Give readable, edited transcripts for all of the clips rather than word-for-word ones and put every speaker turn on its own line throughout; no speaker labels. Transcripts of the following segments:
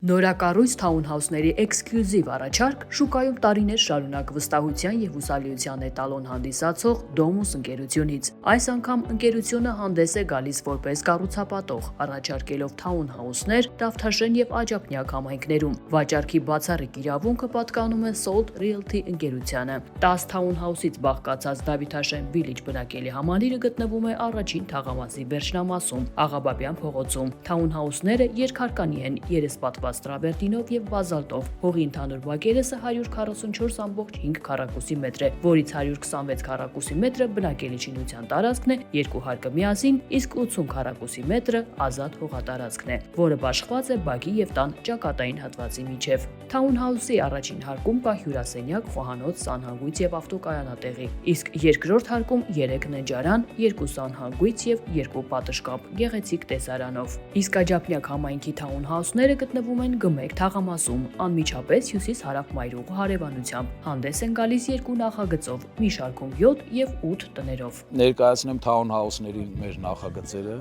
Նորակառույց թաունհաուսների էքսկլյուզիվ առաջարկ շուկայում տարիներ շարունակ վստահության եւ հուսալիության էտալոն հանդիսացող Domus ընկերությունից։ Այս անգամ ընկերությունը հանդես է գալիս որպես կառուցապատող, առաջարկելով թաունհաուսներ Տավթաշեն եւ Աջափնյակ համայնքներում։ Վաճառքի բացառիկ իրավունքը պատկանում է Salt Realty ընկերությանը։ 10 թաունհաուսից բաղկացած Դավիթաշեն Village բնակելի համալիրը գտնվում է առաջին թաղամասի վերջնամասում, Աղաբաբյան փողոցում։ Թաունհաուսները երկհարկանի են երեսպատված տրավերտինով եւ բազալտով։ Հողի ընդհանուր բակերեսը 144.5 քառակուսի մետր է, որից 126 քառակուսի մետրը բնակելի շինության տարածքն է, երկու հարկը միասին, իսկ 80 քառակուսի մետրը ազատ հողատարածքն է, որը բաշխված է բակի եւ տան ճակատային հատվածի միջև։ Թաունհաուսի առաջին հարկում կա հյուրասենյակ, խոհանոց, սանհանգույց եւ ավտոկայանատեղի, իսկ երկրորդ հարկում 3 ննջարան, 2 սանհանգույց եւ 2 պատշգամբ գեղեցիկ տեսարանով։ Իսկ Աջափնյակ համայնքի թաունհաուսները գտնվում են Գմեկ թաղամասում, անմիջապես հյուսիս-հարավ մայրուղու հարևանությամբ։ Հանդես են գալիս երկու նախագծով՝ մի շարքում 7 եւ 8 տներով։
Ներկայացնեմ թաունհաուսների մեր նախագծերը։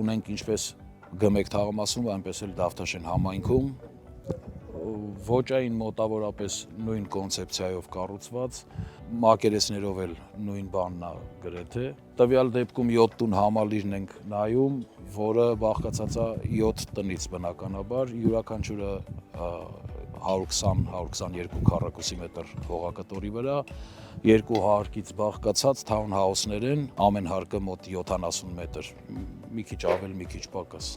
Ունենք ինչպես Գմեկ թաղամասում, այնպես էլ Դավթաշեն համայնքում։ Ոճային մոտավորապես նույն կոնցեպցիայով կառուցված, մակերեսներով էլ նույն բանն է գրեթե։ Տվյալ դեպքում 7 տուն համալիրն ենք նայում, որը բաղկացած է 7 տնից բնականաբար, յուրաքանչյուրը 120-122 քառակուսի մետր հողակտորի վրա, երկու հարկից բաղկացած թաունհաուսներ են, ամեն հարկը մոտ 70 մետր, մի քիչ ավել, մի քիչ պակաս։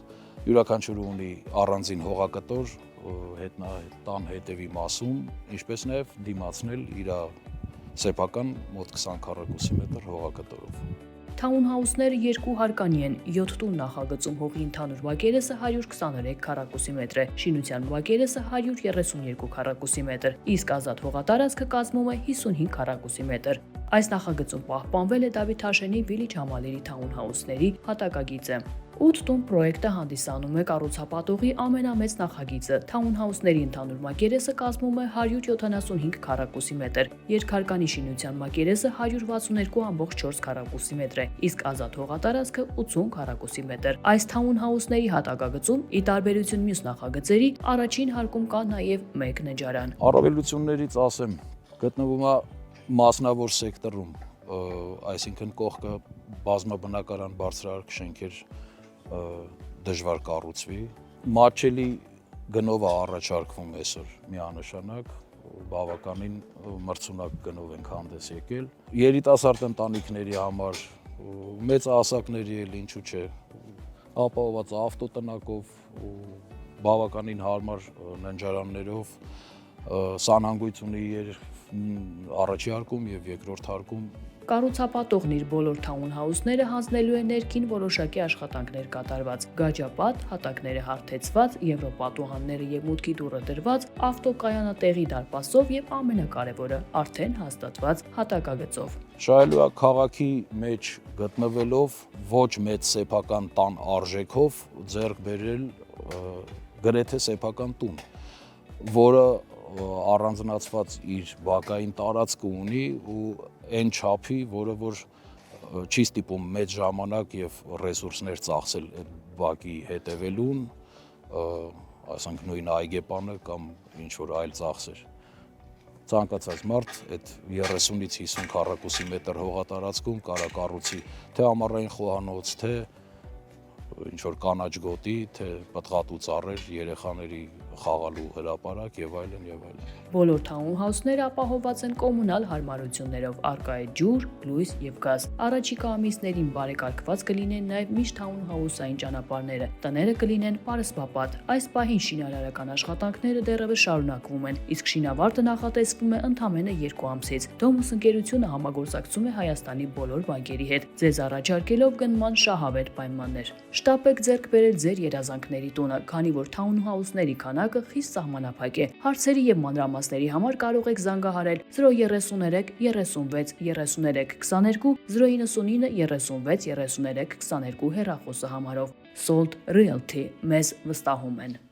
Յուրաքանչյուրը ունի առանձին հողակտոր, տան հետևի մասում, ինչպես նաև դիմացնել իր սեփական մոտ 20 քառակուսի մետր հողակտորով։
Թաունհաուսները երկու հարկանի են, 7 տուն նախագծում հողի ընդհանուր բակերեսը 123 քառակուսի մետր է, շինության բակերեսը 132 քառակուսի մետր, իսկ ազատ հողատարածքը կազմում է 55 քառակուսի մետր։ Այս նախագծում պահպանվել է Դավիթաշենի Village համալիրի թաունհաուսների հատակագիծը։ 8 տուն պրոյեկտը հանդիսանում է կառուցապատողի ամենամեծ նախագիծը։ Թաունհաուսների ընդհանուր մակերեսը կազմում է 175 քառակուսի մետր, երկհարկանի շինության մակերեսը 162.4 քառակուսի մետր է, իսկ ազատ հողատարածքը 80 քառակուսի մետր։ Այս թաունհաուսների հատակագծում, ի տարբերություն մյուս նախագծերի, առաջին հարկում կա նաև 1 ննջարան։
Առավելություններից ասեմ, գտնվում է մասնավոր սեկտորում, այսինքն կողքը բազմաբնակարան բարձրահարկ շենքեր դժվար կառուցվի։ Մատչելի գնով է առաջարկվում այսօր միանշանակ, բավականին մրցունակ գնով ենք հանդես եկել։ Երիտասարդ ընտանիքների համար, մեծահասակների էլ ինչու չէ, ապահովված ավտոտնակով, բավականին հարմար ննջարաններով, սանհանգույց ունի առաջի հարկում եւ երկրորդ հարկում։
Կառուցապատողն իր բոլոր թաունհաուսները հանձնելու է ներքին որոշակի աշխատանքներ կատարված, գաջապատ, հատակները հարթեցված, եվրոպատուհանները եւ մուտքի դուռը դրված, ավտոկայանատեղի դարպասով եւ ամենակարևորը արդեն հաստատված հատակագծով։
Շահելու է քաղաքի մեջ գտնվելով ոչ մեծ սեփական տան արժեքով ձեռք բերել գրեթե սեփական տուն, որը առանձնացված իր բակային տարածքը ունի ու այն չափի, որը որ չի ստիպում մեծ ժամանակ եւ ռեսուրսներ ծախսել այդ բակի հետևելուն, ասենք նույն այգեպանը կամ ինչ որ այլ ծախսեր։ Ցանկացած մարդ այդ 30-ից 50 քառակուսի մետր հողատարածքում կարա կառուցի թե ամառային խոհանոց, թե ինչ որ կանաչ գոտի, թե պտղատու ծառեր, երեխաների խաղալու հրապարակ եւ այլն եւ այլն։
Բոլոր թաունհաուսները ապահովված են կոմունալ հարմարություններով, առկա է ջուր, լույս եւ գազ։ Առաջիկա ամիսներին բարեկարգված կլինեն նաեւ միշտ թաունհաուսային ճանապարհները, տները կլինեն պարսպապատ։ Այս պահին շինարարական աշխատանքները դեռևս շարունակվում են, իսկ շինավարտը նախատեսվում է ընդամենը 2 ամսից։ Domus ընկերությունը համագործակցում է Հայաստանի բոլոր բանկերի հետ, ձեզ առաջարկելով գնման շահավետ պայմաններ։ Շտապեք ձեռք բերել ձեր երազանքների տունը, քանի որ թաունհաուսների քանակը խիստ սահմանափակ է։ Հարցերի եւ մանրամասների համար կարող եք զանգահարել 033 36 33 22 099 36 33 22 հեռախոսահամարով։ Salt Realty մեզ վստահում են։